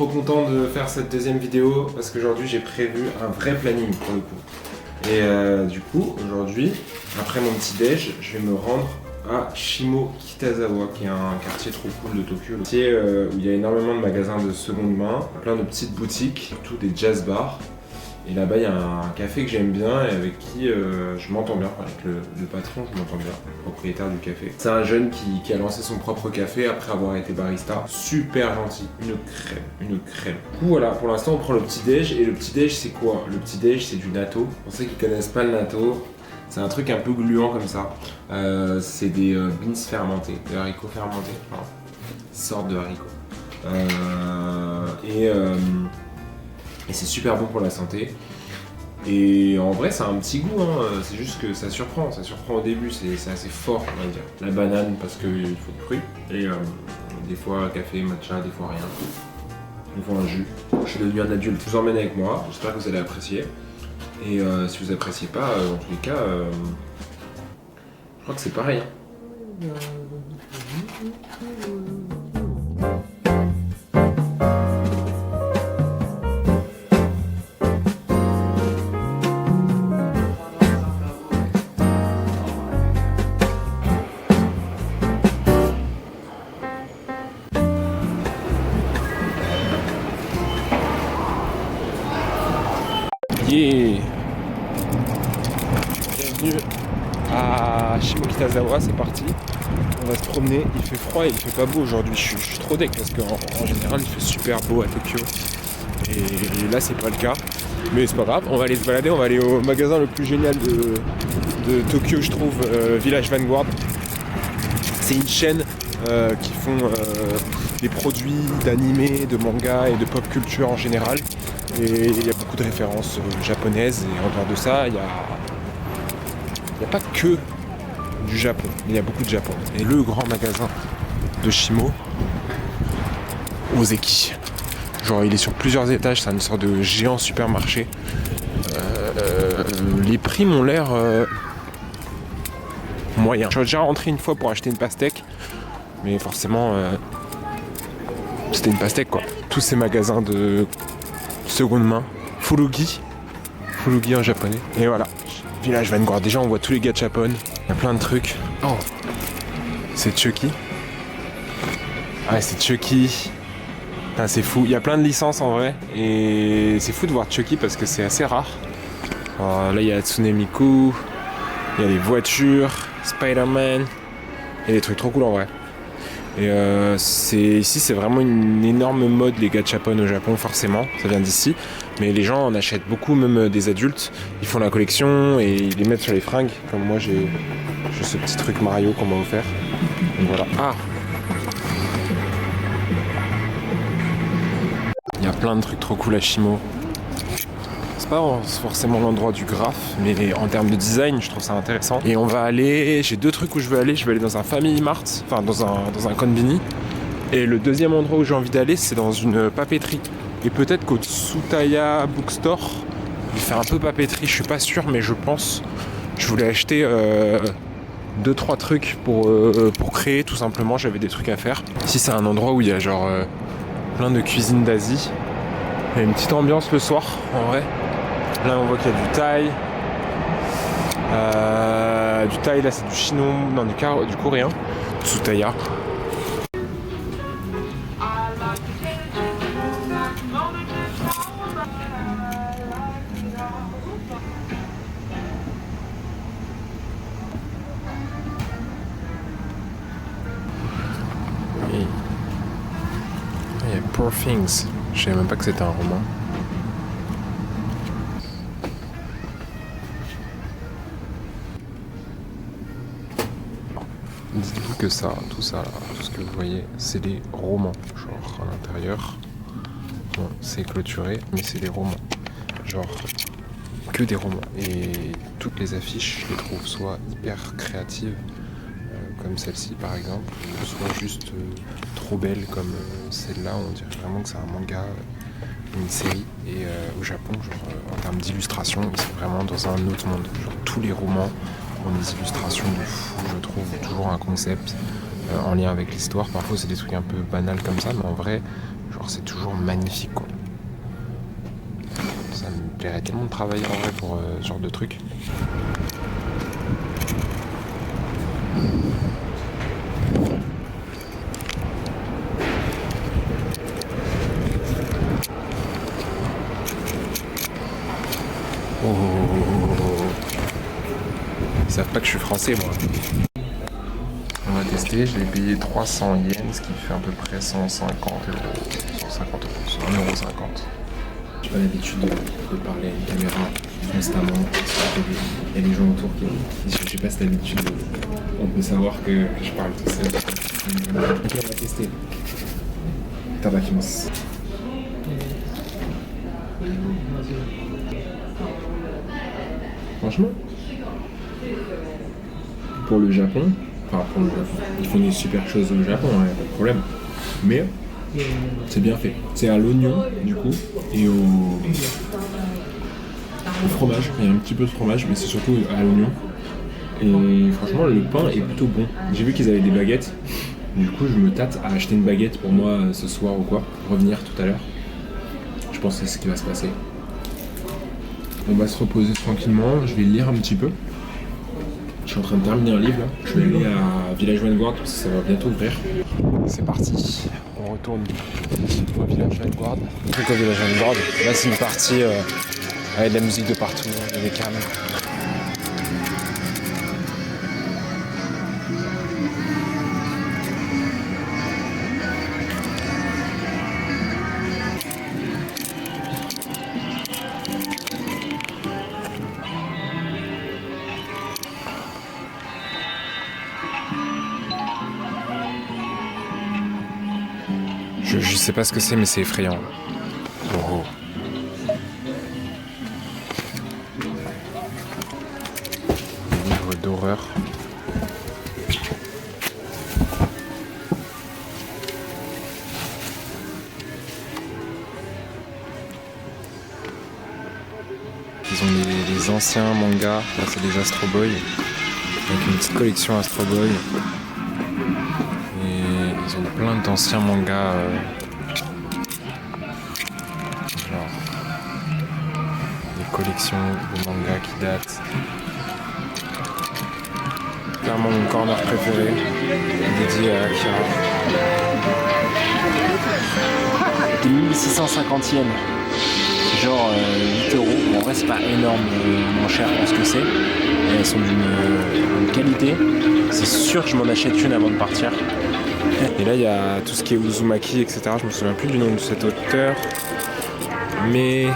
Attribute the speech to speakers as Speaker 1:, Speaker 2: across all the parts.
Speaker 1: trop content de faire cette deuxième vidéo parce qu'aujourd'hui j'ai prévu un vrai planning pour le coup. Et du coup, aujourd'hui, après mon petit déj, je vais me rendre à Shimo Kitazawa, qui est un quartier trop cool de Tokyo. Un quartier où il y a énormément de magasins de seconde main, plein de petites boutiques, surtout des jazz bars. Et là-bas, il y a un café que j'aime bien et avec qui je m'entends bien. Avec le patron, je m'entends bien, le propriétaire du café. C'est un jeune qui a lancé son propre café après avoir été barista. Super gentil, une crème. Du coup, voilà, pour l'instant, on prend le petit-déj. Et le petit-déj, c'est quoi? Le petit-déj, c'est du natto. Pour ceux qui connaissent pas le natto, c'est un truc un peu gluant comme ça. C'est des beans fermentés, des haricots fermentés. Enfin, sorte de haricots. Et c'est super bon pour la santé. Et en vrai, ça a un petit goût, hein. C'est juste que ça surprend au début, c'est assez fort, on va dire. La banane, parce qu'il faut du fruit. Et des fois café, matcha, des fois rien. Des fois un jus. Je suis devenu un adulte. Je vous emmène avec moi, j'espère que vous allez apprécier. Et si vous appréciez pas, en tous les cas, je crois que c'est pareil. Yeah. Bienvenue à Shimo Kitazawa, c'est parti. On va se promener, il fait froid et il fait pas beau aujourd'hui. Je suis trop deg parce qu'en général il fait super beau à Tokyo. Et là c'est pas le cas. Mais c'est pas grave, on va aller se balader, on va aller au magasin le plus génial de Tokyo, je trouve, Village Vanguard. C'est une chaîne qui font des produits d'animé, de manga et de pop culture en général. Et il y a beaucoup de références japonaises et en dehors de ça, il n'y a pas que du Japon, il y a beaucoup de Japon. Et le grand magasin de Shimo, Ozeki. Genre il est sur plusieurs étages, c'est une sorte de géant supermarché. Les prix m'ont l'air moyen. Je suis déjà rentré une fois pour acheter une pastèque, mais forcément c'était une pastèque quoi. Tous ces magasins de seconde main, Furugi en japonais. Et voilà, Village Vanguard. Déjà on voit tous les gars de Japon, il y a plein de trucs. Oh, c'est Chucky. Ouais, c'est Chucky. Putain, c'est fou, il y a plein de licences en vrai. Et c'est fou de voir Chucky parce que c'est assez rare. Alors, là il y a Hatsune Miku, il y a les voitures, Spider-Man. Il y a des trucs trop cool en vrai. Et ici c'est vraiment une énorme mode les gachapon au Japon, forcément, ça vient d'ici. Mais les gens en achètent beaucoup, même des adultes. Ils font la collection et ils les mettent sur les fringues. Comme moi j'ai ce petit truc Mario qu'on m'a offert. Donc voilà. Ah, il y a plein de trucs trop cool à Shimo. C'est pas forcément l'endroit du graphe, mais en termes de design, je trouve ça intéressant. Et on va aller, j'ai deux trucs où je vais aller dans un Family Mart, enfin dans un konbini. Et le deuxième endroit où j'ai envie d'aller, c'est dans une papeterie. Et peut-être qu'au Tsutaya Bookstore, il fait un peu papeterie, je suis pas sûr, mais je pense. Je voulais acheter 2-3 trucs pour créer, tout simplement, j'avais des trucs à faire. Ici c'est un endroit où il y a genre plein de cuisine d'Asie. Il y a une petite ambiance le soir, en vrai. Là on voit qu'il y a du thaï. Du thaï, là c'est du chinois, non du coréen. Tsutaya. Il y a Poor Things. Je savais même pas que c'était un roman. Dites-vous que ça, tout ça, là, tout ce que vous voyez, c'est des romans. Genre à l'intérieur, bon, c'est clôturé, mais c'est des romans. Genre que des romans. Et toutes les affiches, je les trouve soit hyper créatives, comme celle-ci par exemple, soit juste trop belles comme celle-là. On dirait vraiment que c'est un manga, une série. Et au Japon, genre en termes d'illustration, ils sont vraiment dans un autre monde. Genre tous les romans ont des illustrations de fou, je trouve, toujours un concept en lien avec l'histoire. Parfois c'est des trucs un peu banals comme ça, mais en vrai, genre, Genre c'est toujours magnifique quoi. Ça me plairait tellement de travailler en vrai pour ce genre de truc. Oh. Ils savent pas que je suis français moi. On va tester, je l'ai payé 300 yens, ce qui fait à peu près 150 euros. 150 euros, 1,50 €.
Speaker 2: J'ai pas l'habitude de parler à une caméra constamment. Il y a des gens autour qui j'ai pas cette habitude. On peut savoir que je parle tout seul. Ok, on va tester. Tabakimasu. Franchement, pour le Japon, ils font des super choses au Japon, hein, pas de problème. Mais c'est bien fait. C'est à l'oignon du coup et au fromage. Il y a un petit peu de fromage, mais c'est surtout à l'oignon. Et franchement, le pain est plutôt bon. J'ai vu qu'ils avaient des baguettes. Du coup, je me tâte à acheter une baguette pour moi ce soir ou quoi. Revenir tout à l'heure. Je pense que c'est ce qui va se passer. On va se reposer tranquillement. Je vais lire un petit peu. Je suis en train de terminer un livre là. Je vais aller à Village Vanguard parce que ça va bientôt ouvrir.
Speaker 1: C'est parti, on retourne au Village Vanguard. Donc au Village Vanguard, là c'est une partie avec de la musique de partout, il y a des cannes. Je sais pas ce que c'est, mais c'est effrayant. Oh. Des livres d'horreur. Ils ont les anciens mangas. Là, c'est des Astro Boy. Avec une petite collection Astro Boy. Ils ont plein d'anciens mangas, genre des collections de mangas qui datent. Clairement mon corner préféré, dédié à Akira. Des 1650 yens, genre 8 €. Bon, en vrai c'est pas énorme, moins cher pour ce que c'est. Et elles sont d'une qualité. C'est sûr que je m'en achète une avant de partir. Et là il y a tout ce qui est Uzumaki, etc. Je me souviens plus du nom de cet auteur, mais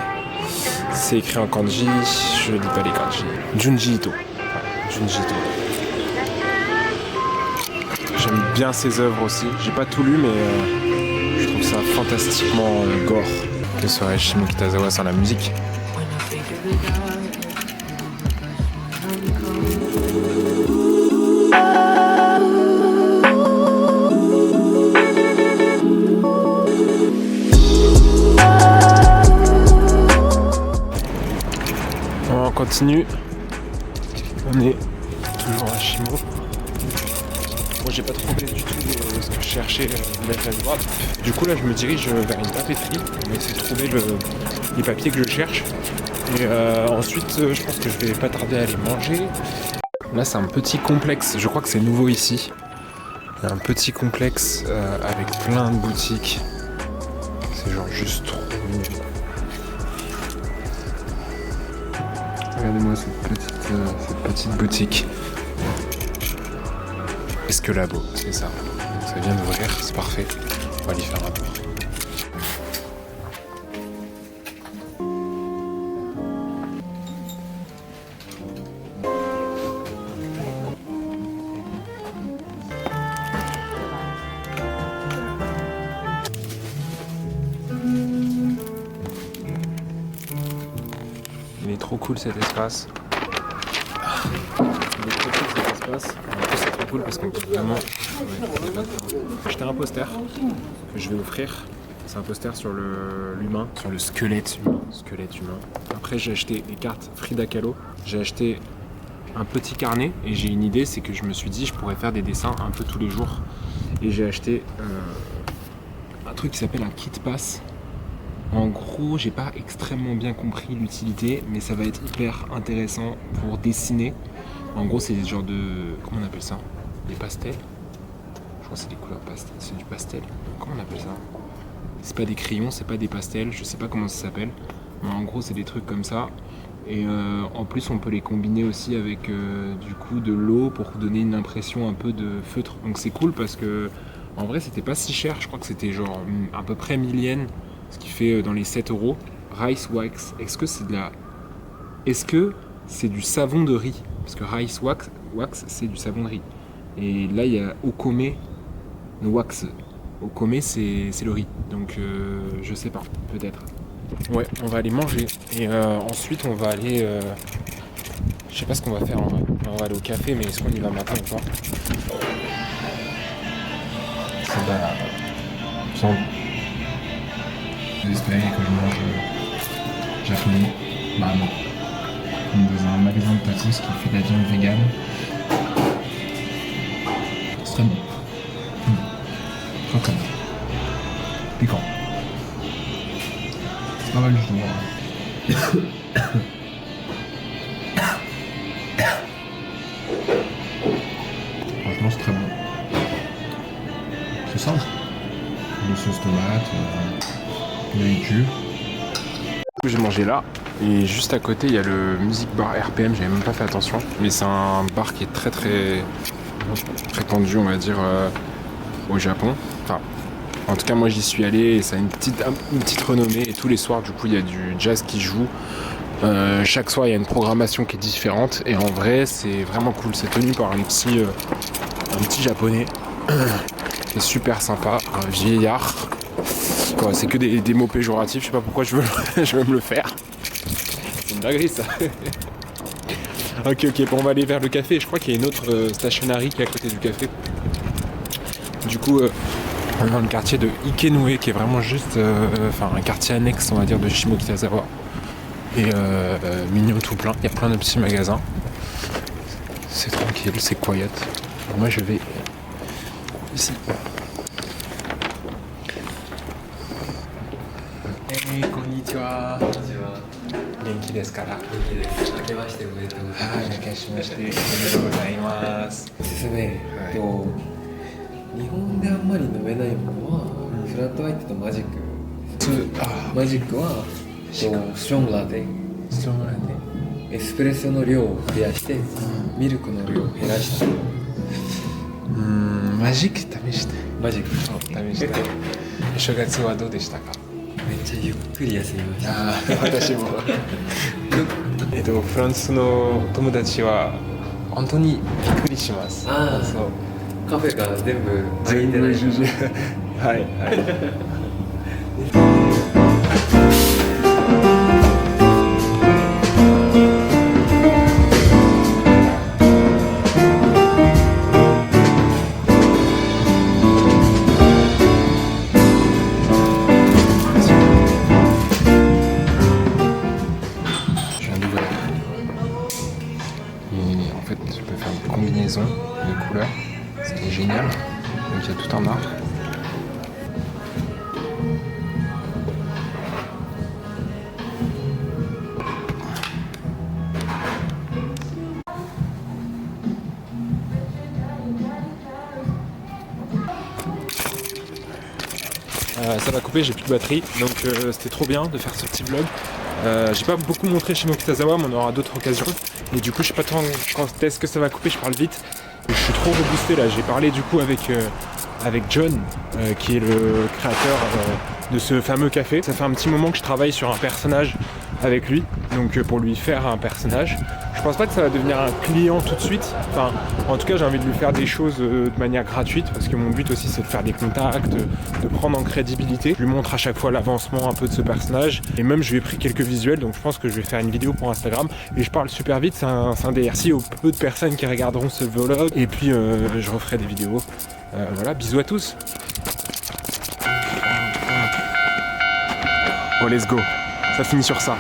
Speaker 1: c'est écrit en kanji, je lis pas les kanji. Junji Ito. Ouais, Junji Ito. J'aime bien ses œuvres aussi. J'ai pas tout lu, mais je trouve ça fantastiquement gore. Que serait Shimo Kitazawa sans la musique? On continue. On est toujours à Shimo. Moi j'ai pas trouvé du tout ce que je cherchais à droite. Du coup là je me dirige vers une papeterie. On va essayer de trouver les papiers que je cherche. Et ensuite je pense que je vais pas tarder à aller manger. Là c'est un petit complexe, je crois que c'est nouveau ici. Il y a un petit complexe avec plein de boutiques. C'est genre juste trop mignon. Regardez-moi cette petite boutique. Esquelabo, c'est ça. Ça vient d'ouvrir, c'est parfait. On va aller faire un tour. Il est trop cool cet espace. Il est trop cool cet espace. En plus c'est trop cool parce qu'on peut vraiment acheter un poster que je vais offrir. C'est un poster sur l'humain, sur le squelette humain. Après j'ai acheté des cartes Frida Kahlo. J'ai acheté un petit carnet et j'ai une idée, c'est que je me suis dit je pourrais faire des dessins un peu tous les jours. Et j'ai acheté un truc qui s'appelle un kit pass. En gros, j'ai pas extrêmement bien compris l'utilité, mais ça va être hyper intéressant pour dessiner. En gros, c'est des genres de... Comment on appelle ça? Des pastels. Je crois que c'est des couleurs pastel. C'est du pastel. Comment on appelle ça? C'est pas des crayons, c'est pas des pastels. Je sais pas comment ça s'appelle. Mais en gros, c'est des trucs comme ça. Et en plus, on peut les combiner aussi avec du coup de l'eau pour donner une impression un peu de feutre. Donc c'est cool parce que en vrai, c'était pas si cher. Je crois que c'était genre à peu près 1000 yens, ce qui fait dans les 7 euros. Rice wax. Est-ce que c'est du savon de riz? Parce que rice wax c'est du savon de riz. Et là, il y a okome no wax. Okome, c'est le riz. Donc je sais pas, peut-être. Ouais, on va aller manger et ensuite on va aller. Je sais pas ce qu'on va faire en vrai. On va aller au café, mais est-ce qu'on y va maintenant ou pas? Ça va.
Speaker 2: Vous espérez que je mange japonais? Bah non. Comme dans un magasin de pâtisserie qui fait de la viande végane. C'est très bon. Très très bon. Piquant. Pas mal du tout. Franchement, c'est très bon. C'est simple. Une sauce tomate, de légumes.
Speaker 1: J'ai mangé là et juste à côté il y a le Music Bar RPM, j'avais même pas fait attention. Mais c'est un bar qui est très tendu, on va dire, au Japon. Enfin, en tout cas, moi j'y suis allé et ça a une petite renommée. Et tous les soirs, du coup, il y a du jazz qui joue. Chaque soir, il y a une programmation qui est différente. Et en vrai, c'est vraiment cool. C'est tenu par un petit japonais qui est super sympa, un vieillard. Quoi, c'est que des mots péjoratifs. Je sais pas pourquoi je veux me le faire. C'est une dinguerie ça. Ok, bon, on va aller vers le café. Je crois qu'il y a une autre stationnerie qui est à côté du café. Du coup. On est dans le quartier de Ikenoué qui est vraiment juste un quartier annexe, on va dire, de Shimokitazawa. Et mignon tout plein, il y a plein de petits magasins. C'est tranquille, c'est quiet. Alors moi je vais ici. Hey, konnichiwa. Genki desu kara? Genki desu. Akemashite omedetou gozaimasu. Hai, akemashite omedetou gozaimasu.
Speaker 3: おすすめと日本であんまり飲めないものは、フラットホワイトとマジック。マジックはストロングラテ、エスプレッソの量を増やして、ミルクの量を減らした。
Speaker 1: マジック試して。
Speaker 3: マジック
Speaker 1: 試した。お正月はどうでしたか？
Speaker 3: めっちゃゆっくり休みました。
Speaker 1: 私もフランスの友達は本当にびっくりします。そう
Speaker 3: カフェが全部空いてない
Speaker 1: はいen fait, je peux faire une combinaison de couleurs, ce qui est génial. Donc il y a tout un art. Ça va couper, j'ai plus de batterie, donc c'était trop bien de faire ce petit vlog. J'ai pas beaucoup montré Shimokitazawa, mais on aura d'autres occasions. Et du coup, je sais pas trop quand est-ce que ça va couper, je parle vite. Je suis trop reboosté là, j'ai parlé du coup avec John, qui est le créateur de ce fameux café. Ça fait un petit moment que je travaille sur un personnage avec lui, donc pour lui faire un personnage. Je pense pas que ça va devenir un client tout de suite. Enfin, en tout cas, j'ai envie de lui faire des choses de manière gratuite, parce que mon but aussi c'est de faire des contacts, de prendre en crédibilité. Je lui montre à chaque fois l'avancement un peu de ce personnage, et même je lui ai pris quelques visuels, donc je pense que je vais faire une vidéo pour Instagram. Et je parle super vite, c'est un DRC aux peu de personnes qui regarderont ce vlog, et puis je referai des vidéos. Voilà, bisous à tous. Bon, let's go. Ça finit sur ça.